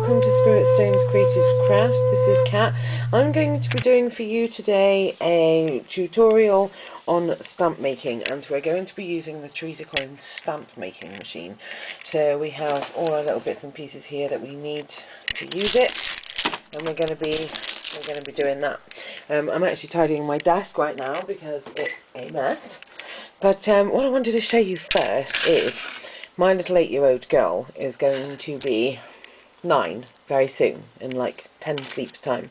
welcome to Spirit Stone's Creative Crafts. This is Kat. I'm going to be doing for you today a tutorial on stamp making, and we're going to be using the Teresa Collins stamp making machine. So we have all our little bits and pieces here that we need to use it, and we're going to be doing that. I'm actually tidying my desk right now because it's a mess. But what I wanted to show you first is my little 8-year-old girl is going to be 9 very soon, in like 10 sleeps time,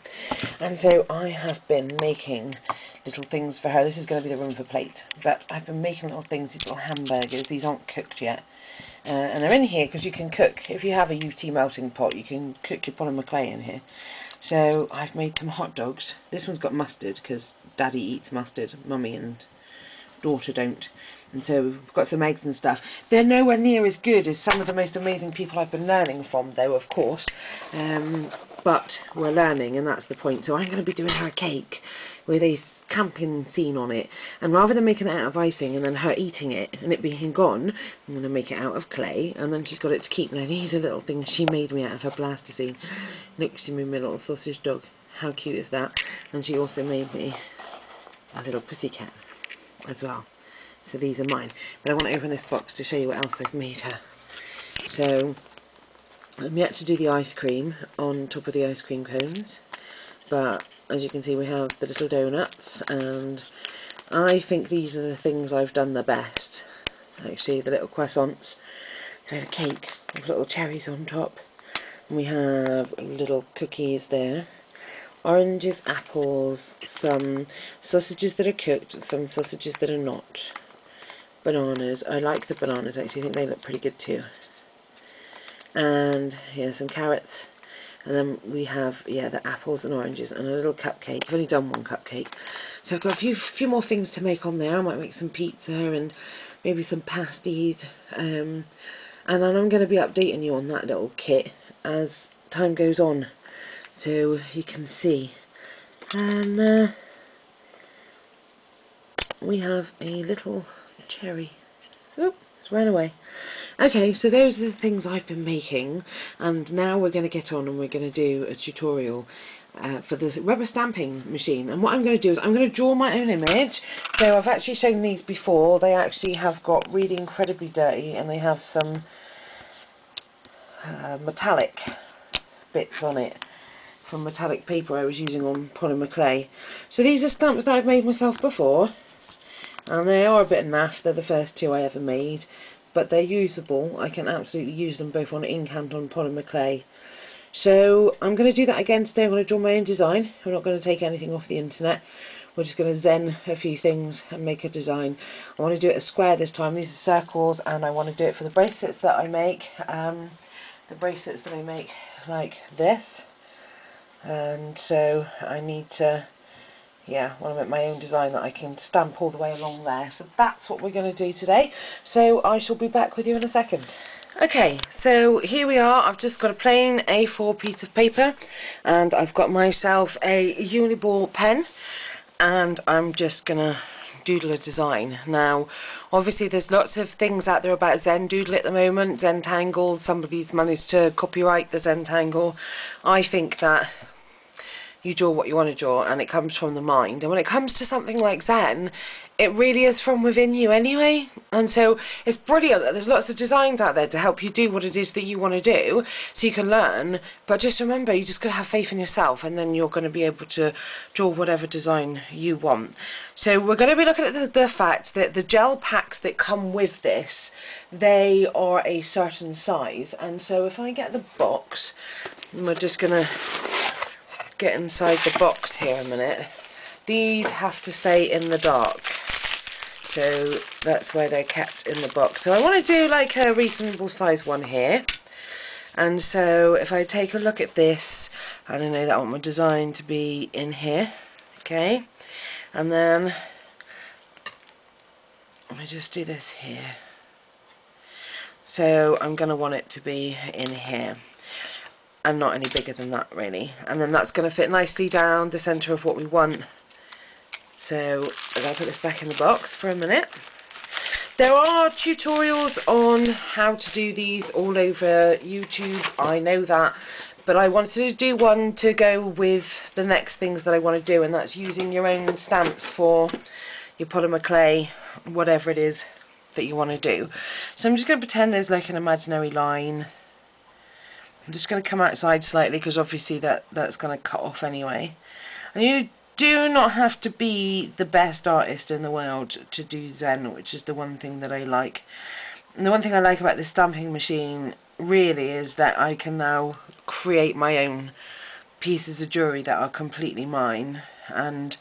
and so I have been making little things for her. This is going to be the room for plate, but I've been making little things, these little hamburgers. These aren't cooked yet, and they're in here because you can cook, if you have a UT melting pot, you can cook your polymer clay in here. So I've made some hot dogs. This one's got mustard because Daddy eats mustard, Mummy and daughter don't. And so we've got some eggs and stuff. They're nowhere near as good as some of the most amazing people I've been learning from, though, of course. But we're learning, and that's the point. So I'm going to be doing her a cake with a camping scene on it. And rather than making it out of icing and then her eating it and it being gone, I'm going to make it out of clay. And then she's got it to keep. Now, these are little things she made me out of her plasticine. Look, she made me a little sausage dog. How cute is that? And she also made me a little pussycat as well. So these are mine, but I want to open this box to show you what else I've made her. So I'm yet to do the ice cream on top of the ice cream cones, but as you can see we have the little donuts, and I think these are the things I've done the best. Actually, the little croissants. So we have a cake with little cherries on top, and we have little cookies there. Oranges, apples, some sausages that are cooked, some sausages that are not. Bananas. I like the bananas actually, I think they look pretty good too. And yeah, some carrots. And then we have, yeah, the apples and oranges and a little cupcake. I've only done one cupcake. So I've got a few more things to make on there. I might make some pizza and maybe some pasties. And then I'm going to be updating you on that little kit as time goes on, so you can see. And we have a little cherry. Oop, it's ran away. Okay, so those are the things I've been making, and now we're going to get on and we're going to do a tutorial for the rubber stamping machine. And what I'm going to do is I'm going to draw my own image. So I've actually shown these before. They actually have got really incredibly dirty, and they have some metallic bits on it from metallic paper I was using on polymer clay. So these are stamps that I've made myself before, and they are a bit naff. They're the first 2 I ever made, but they're usable. I can absolutely use them both on ink and on polymer clay. So I'm going to do that again today. I'm going to draw my own design. I'm not going to take anything off the internet. We're just going to zen a few things and make a design. I want to do it a square this time. These are circles, and I want to do it for the bracelets that I make. The bracelets that I make like this. And so I need to, yeah, want to make my own design that I can stamp all the way along there. So that's what we're going to do today. So I shall be back with you in a second. Okay, so here we are. I've just got a plain A4 piece of paper, and I've got myself a Uniball pen, and I'm just going to doodle a design. Now, obviously there's lots of things out there about Zendoodle at the moment. Zentangle, somebody's managed to copyright the Zentangle. I think that you draw what you want to draw, and it comes from the mind. And when it comes to something like Zen, it really is from within you anyway. And so it's brilliant that there's lots of designs out there to help you do what it is that you want to do, so you can learn. But just remember, you just got to have faith in yourself, and then you're going to be able to draw whatever design you want. So we're going to be looking at the fact that the gel packs that come with this, they are a certain size. And so if I get the box, we're just going to get inside the box here a minute. These have to stay in the dark, so that's why they're kept in the box. So I want to do like a reasonable size one here, and so if I take a look at this, I don't know, that I want my design to be in here, okay, and then let me just do this here. So I'm going to want it to be in here, and not any bigger than that really, and then that's going to fit nicely down the centre of what we want. So I'm going to put this back in the box for a minute. There are tutorials on how to do these all over YouTube, I know that, but I wanted to do one to go with the next things that I want to do, and that's using your own stamps for your polymer clay, whatever it is that you want to do. So I'm just going to pretend there's like an imaginary line. I'm just going to come outside slightly because obviously that's going to cut off anyway. And you do not have to be the best artist in the world to do Zen, which is the one thing that I like. And the one thing I like about this stamping machine really is that I can now create my own pieces of jewellery that are completely mine, and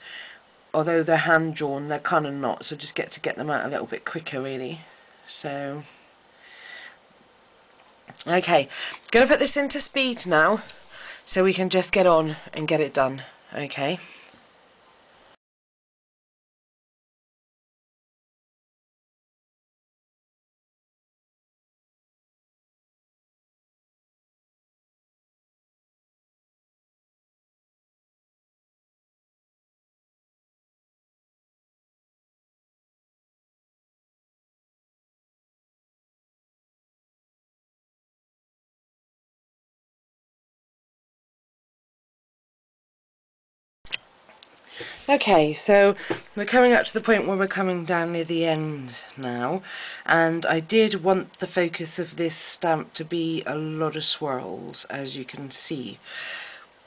although they're hand drawn, they're kind of not, so just get to get them out a little bit quicker really. So okay, gonna put this into speed now so we can just get on and get it done. Okay. Okay, so we're coming up to the point where we're coming down near the end now, and I did want the focus of this stamp to be a lot of swirls, as you can see.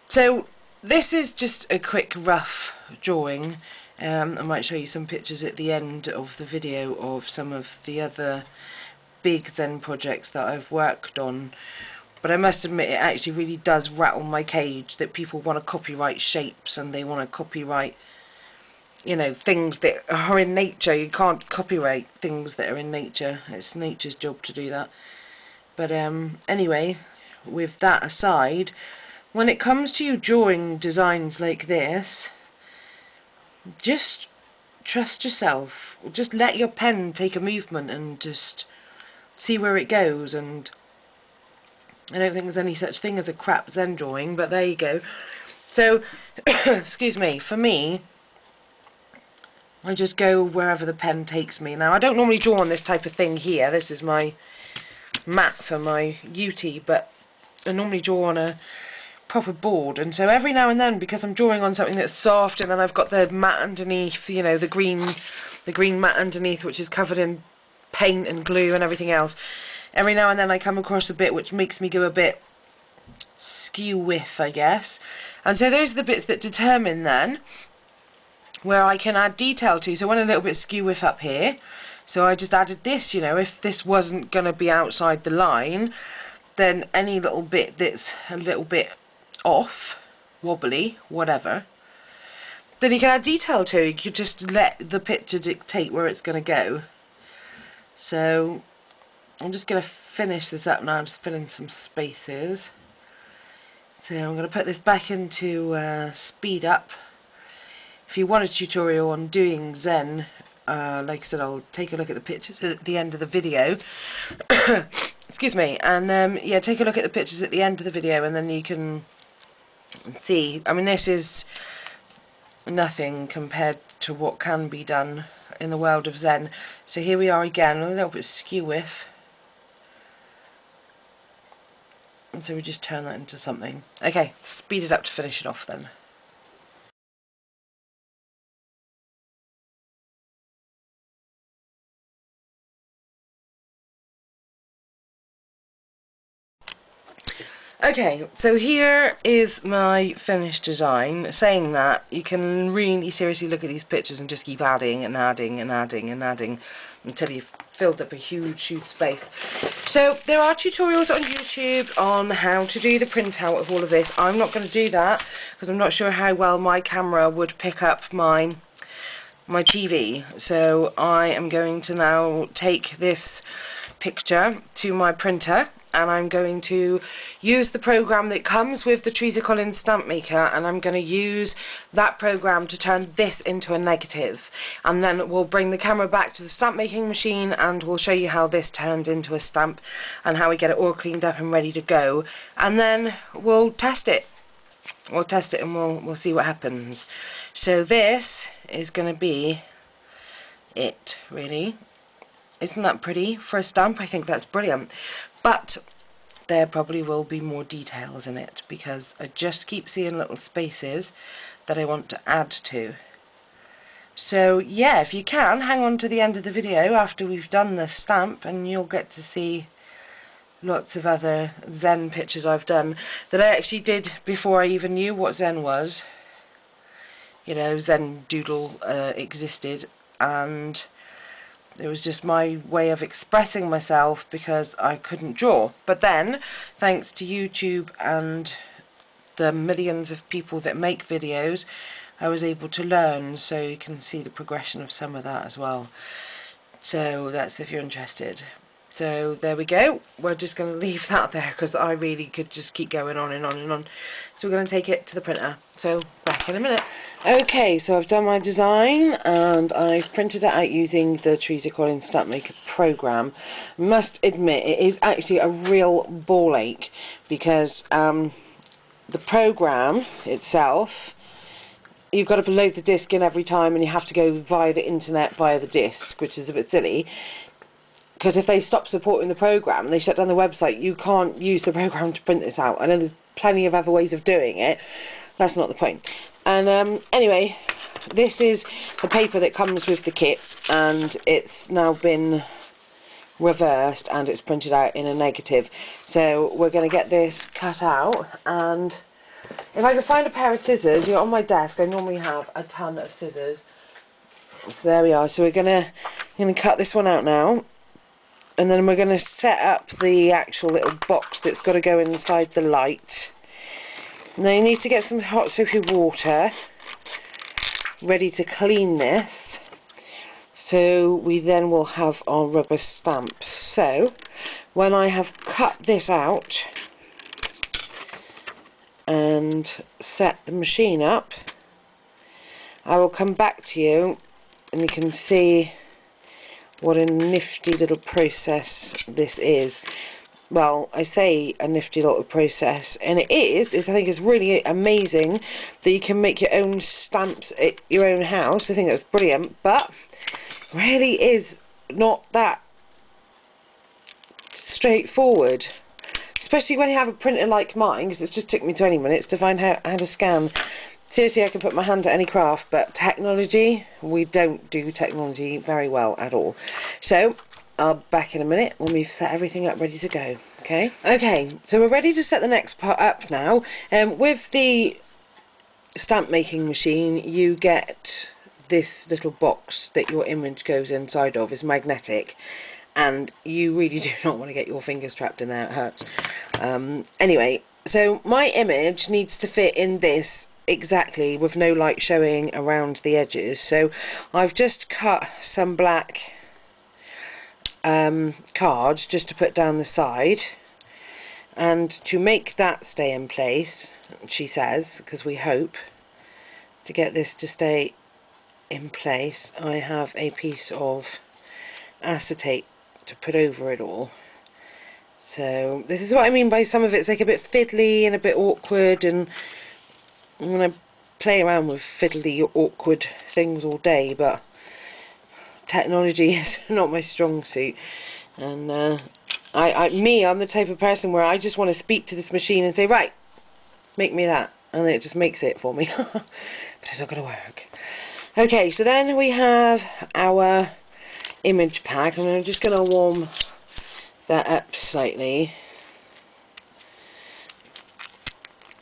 So this is just a quick rough drawing. I might show you some pictures at the end of the video of some of the other big Zen projects that I've worked on. But I must admit, it actually really does rattle my cage that people want to copyright shapes and they want to copyright, you know, things that are in nature. You can't copyright things that are in nature. It's nature's job to do that. But anyway, with that aside, when it comes to you drawing designs like this, just trust yourself. Just let your pen take a movement and just see where it goes. And I don't think there's any such thing as a crap Zen drawing, but there you go. So, excuse me, for me, I just go wherever the pen takes me. Now, I don't normally draw on this type of thing here. This is my mat for my UT, but I normally draw on a proper board. And so every now and then, because I'm drawing on something that's soft, and then I've got the mat underneath, you know, the green mat underneath, which is covered in paint and glue and everything else, every now and then I come across a bit which makes me go a bit skew-whiff, I guess. And so those are the bits that determine then where I can add detail to. So I went a little bit skew-whiff up here, so I just added this, you know, if this wasn't going to be outside the line, then any little bit that's a little bit off, wobbly, whatever, then you can add detail to. You could just let the picture dictate where it's going to go. So I'm just going to finish this up now, just fill in some spaces. So I'm going to put this back into speed up. If you want a tutorial on doing Zen, like I said, I'll take a look at the pictures at the end of the video. Excuse me. And yeah, take a look at the pictures at the end of the video, and then you can see. I mean, this is nothing compared to what can be done in the world of Zen. So here we are again, a little bit skew-whiff. And so we just turn that into something. Okay, speed it up to finish it off then. Okay, so here is my finished design. Saying that, you can really seriously look at these pictures and just keep adding and adding and adding and adding until you've filled up a huge space. So there are tutorials on YouTube on how to do the printout of all of this. I'm not going to do that because I'm not sure how well my camera would pick up my TV. So I am going to now take this picture to my printer, and I'm going to use the program that comes with the Teresa Collins stamp maker, and I'm going to use that program to turn this into a negative, and then we'll bring the camera back to the stamp making machine and we'll show you how this turns into a stamp and how we get it all cleaned up and ready to go, and then we'll test it. We'll test it and we'll see what happens. So this is going to be it, really. Isn't that pretty for a stamp? I think that's brilliant. But there probably will be more details in it, because I just keep seeing little spaces that I want to add to. So yeah, if you can, hang on to the end of the video after we've done the stamp, and you'll get to see lots of other Zen pictures I've done that I actually did before I even knew what Zen was. You know, Zen doodle existed, and it was just my way of expressing myself because I couldn't draw. But then, thanks to YouTube and the millions of people that make videos, I was able to learn, so you can see the progression of some of that as well. So that's if you're interested. So there we go. We're just going to leave that there because I really could just keep going on and on and on. So we're going to take it to the printer. So back in a minute. Okay, so I've done my design and I've printed it out using the Teresa Collins Stamp Maker program. Must admit, it is actually a real ball ache because the program itself, you've got to load the disc in every time, and you have to go via the internet via the disc, which is a bit silly. Because if they stop supporting the program and they shut down the website, you can't use the program to print this out. I know there's plenty of other ways of doing it. That's not the point. And anyway, this is the paper that comes with the kit, and it's now been reversed and it's printed out in a negative. So we're going to get this cut out, and if I can find a pair of scissors, you know, on my desk I normally have a ton of scissors. So there we are. So we're gonna cut this one out now. And then we're going to set up the actual little box that's got to go inside the light. Now you need to get some hot soapy water ready to clean this. So we then will have our rubber stamp. So when I have cut this out and set the machine up, I will come back to you and you can see what a nifty little process this is. Well, I say a nifty little process, and it is. I think it's really amazing that you can make your own stamps at your own house. I think that's brilliant, but really is not that straightforward, especially when you have a printer like mine, because it's just took me 20 minutes to find how to scan. Seriously, I can put my hand to any craft, but technology, we don't do technology very well at all. So I'll be back in a minute when we've set everything up ready to go. Okay, so we're ready to set the next part up now. With the stamp making machine, you get this little box that your image goes inside of. It's magnetic, and you really do not want to get your fingers trapped in there. It hurts. Anyway, so my image needs to fit in this exactly, with no light showing around the edges. So I've just cut some black cards just to put down the side, and to make that stay in place, she says, because we hope to get this to stay in place, I have a piece of acetate to put over it all. So this is what I mean by some of it's like a bit fiddly and a bit awkward, and I'm going to play around with fiddly, awkward things all day, but technology is not my strong suit. And I'm the type of person where I just want to speak to this machine and say, right, make me that, and then it just makes it for me. But it's not going to work. Okay, so then we have our image pack, and I'm just going to warm that up slightly.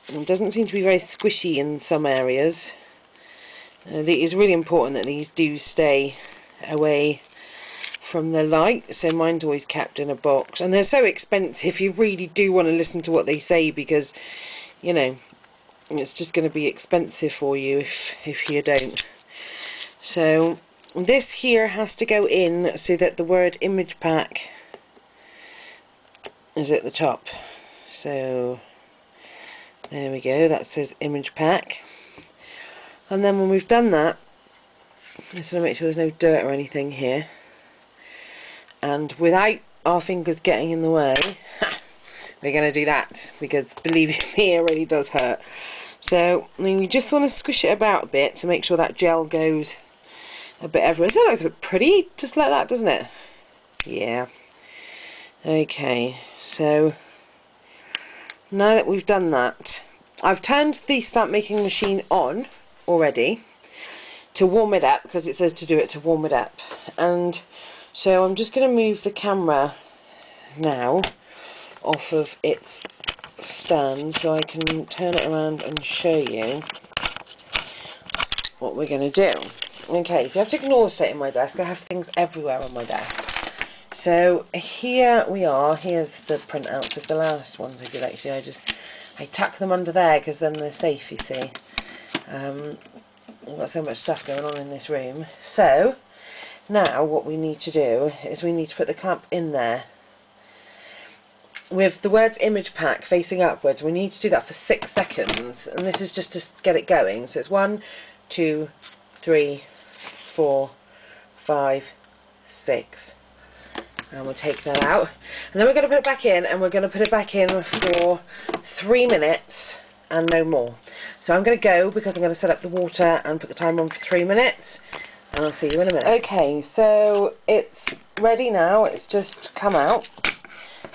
It doesn't seem to be very squishy in some areas. It is really important that these do stay away from the light, so mine's always kept in a box, and they're so expensive. You really do want to listen to what they say, because you know it's just going to be expensive for you if you don't. So this here has to go in so that the word image pack is at the top. So there we go, that says image pack. And then when we've done that, just want to make sure there's no dirt or anything here, and without our fingers getting in the way, we're going to do that, because believe me, it really does hurt. So you just want to squish it about a bit to make sure that gel goes a bit everywhere. So that looks a bit pretty, just like that, doesn't it? Yeah. Okay, so now that we've done that, I've turned the stamp making machine on already to warm it up, because it says to do it to warm it up. And so I'm just going to move the camera now off of its stand so I can turn it around and show you what we're going to do. Okay, so I have to ignore the state of my desk. I have things everywhere on my desk. So here we are. Here's the printouts of the last ones I did actually. I tuck them under there because then they're safe, you see. We've got so much stuff going on in this room. So now what we need to do is we need to put the clamp in there with the words image pack facing upwards. We need to do that for 6 seconds, and this is just to get it going. So it's 1, 2, 3, 4, 5, 6. And we'll take that out, and then we're going to put it back in, and we're going to put it back in for 3 minutes and no more. So I'm going to go, because I'm going to set up the water and put the timer on for 3 minutes, and I'll see you in a minute. Okay, so it's ready now. It's just come out.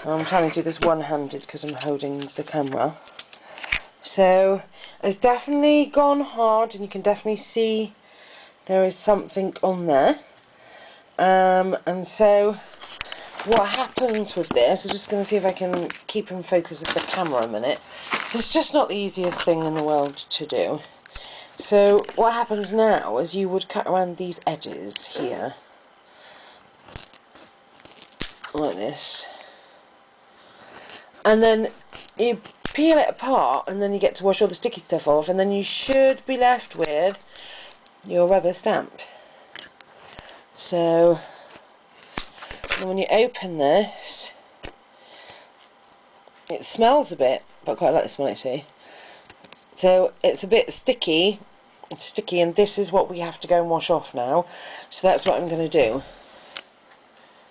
I'm trying to do this one-handed because I'm holding the camera. So it's definitely gone hard, and you can definitely see there is something on there. And so what happens with this, I'm just going to see if I can keep in focus of the camera a minute. So it's just not the easiest thing in the world to do. So what happens now is you would cut around these edges here, like this, and then you peel it apart, and then you get to wash all the sticky stuff off, and then you should be left with your rubber stamp. So and when you open this, it smells a bit, but I quite like the smell actually. So it's a bit sticky, and this is what we have to go and wash off now. So that's what I'm going to do.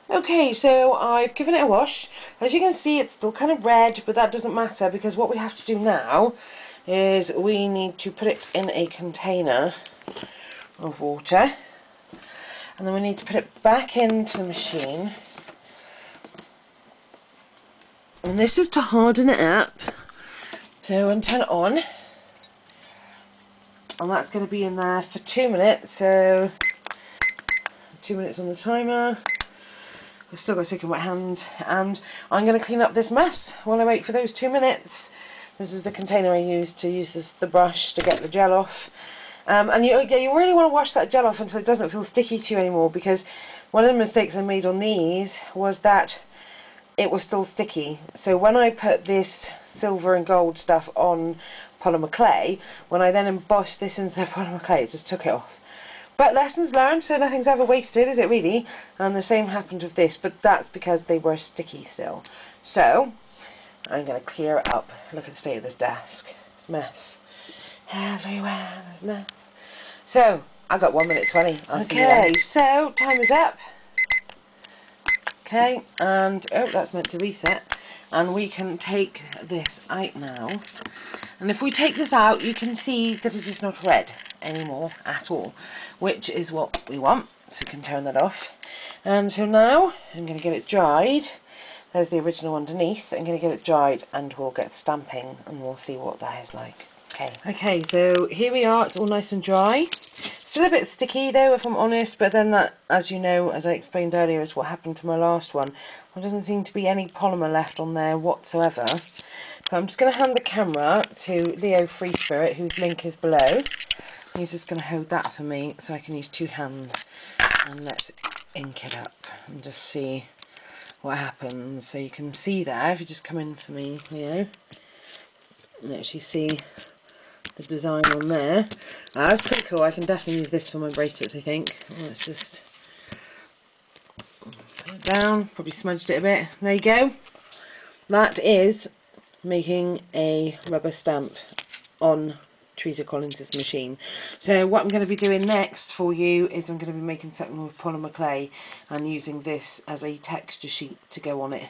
Okay, so I've given it a wash. As you can see, it's still kind of red, but that doesn't matter, because what we have to do now is we need to put it in a container of water. And then we need to put it back into the machine. And this is to harden it up. So and turn it on. And that's going to be in there for 2 minutes. So 2 minutes on the timer. I've still got soaking wet hands. And I'm going to clean up this mess while I wait for those 2 minutes. This is the container I used to use the brush to get the gel off. And you really want to wash that gel off until it doesn't feel sticky to you anymore, because one of the mistakes I made on these was that it was still sticky. So when I put this silver and gold stuff on polymer clay, when I then embossed this into the polymer clay, it just took it off. But lessons learned, so nothing's ever wasted, is it really? And the same happened with this, but that's because they were sticky still. So I'm going to clear it up. Look at the state of this desk. It's a mess. Everywhere there's mess. So I got 1 minute 20. I'll see you then. Okay, so time is up. Okay, and oh, that's meant to reset. And we can take this out now. And if we take this out, you can see that it is not red anymore at all, which is what we want. So we can turn that off. And so now I'm going to get it dried. There's the original underneath. I'm going to get it dried, and we'll get stamping, and we'll see what that is like. Okay, so here we are. It's all nice and dry. Still a bit sticky though, if I'm honest, but then that, as you know, as I explained earlier, is what happened to my last one. There doesn't seem to be any polymer left on there whatsoever. But I'm just going to hand the camera to Leo Free Spirit, whose link is below. He's just going to hold that for me so I can use 2 hands. And let's ink it up and just see what happens. So you can see there, if you just come in for me, Leo, and actually see the design on there. That's pretty cool. I can definitely use this for my bracelets, I think. Let's just put it down. Probably smudged it a bit. There you go. That is making a rubber stamp on Teresa Collins's machine. So what I'm going to be doing next for you is I'm going to be making something with polymer clay and using this as a texture sheet to go on it.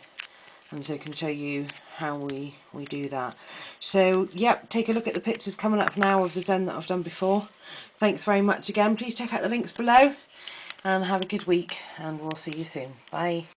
And so I can show you how we do that. So, yep, take a look at the pictures coming up now of the Zen that I've done before. Thanks very much again. Please check out the links below, and have a good week, and we'll see you soon. Bye.